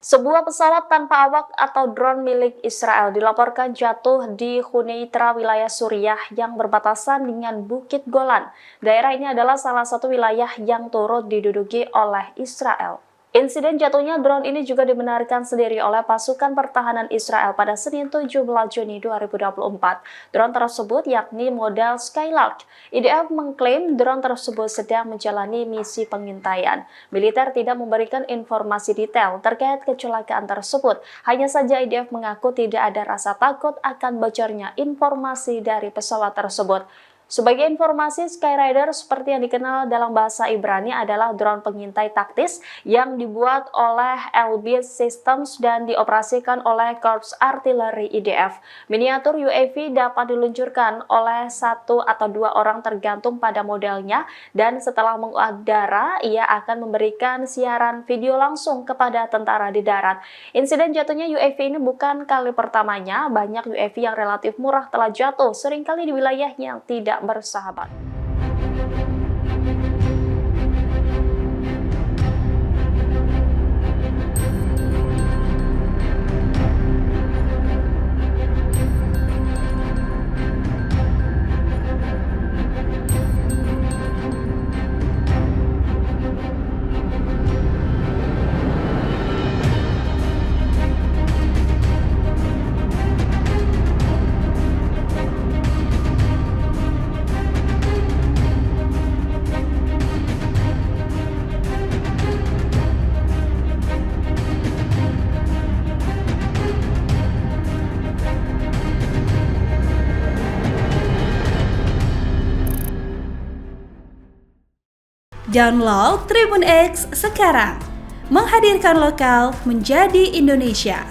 Sebuah pesawat tanpa awak atau drone milik Israel dilaporkan jatuh di Huneitra, wilayah Suriah yang berbatasan dengan Bukit Golan. Daerah ini adalah salah satu wilayah yang turut diduduki oleh Israel. Insiden jatuhnya drone ini juga dibenarkan sendiri oleh pasukan pertahanan Israel pada Senin 17 Juni 2024. Drone tersebut yakni model Skylark. IDF mengklaim drone tersebut sedang menjalani misi pengintaian. Militer tidak memberikan informasi detail terkait kecelakaan tersebut. Hanya saja IDF mengaku tidak ada rasa takut akan bocornya informasi dari pesawat tersebut. Sebagai informasi, Skyrider seperti yang dikenal dalam bahasa Ibrani adalah drone pengintai taktis yang dibuat oleh Elbit Systems dan dioperasikan oleh Korps Artileri IDF. Miniatur UAV dapat diluncurkan oleh 1 atau 2 orang tergantung pada modelnya, dan setelah mengudara, ia akan memberikan siaran video langsung kepada tentara di darat. Insiden jatuhnya UAV ini bukan kali pertamanya. Banyak UAV yang relatif murah telah jatuh, seringkali di wilayah yang tidak bersahabat. Download Tribun X sekarang, menghadirkan lokal menjadi Indonesia.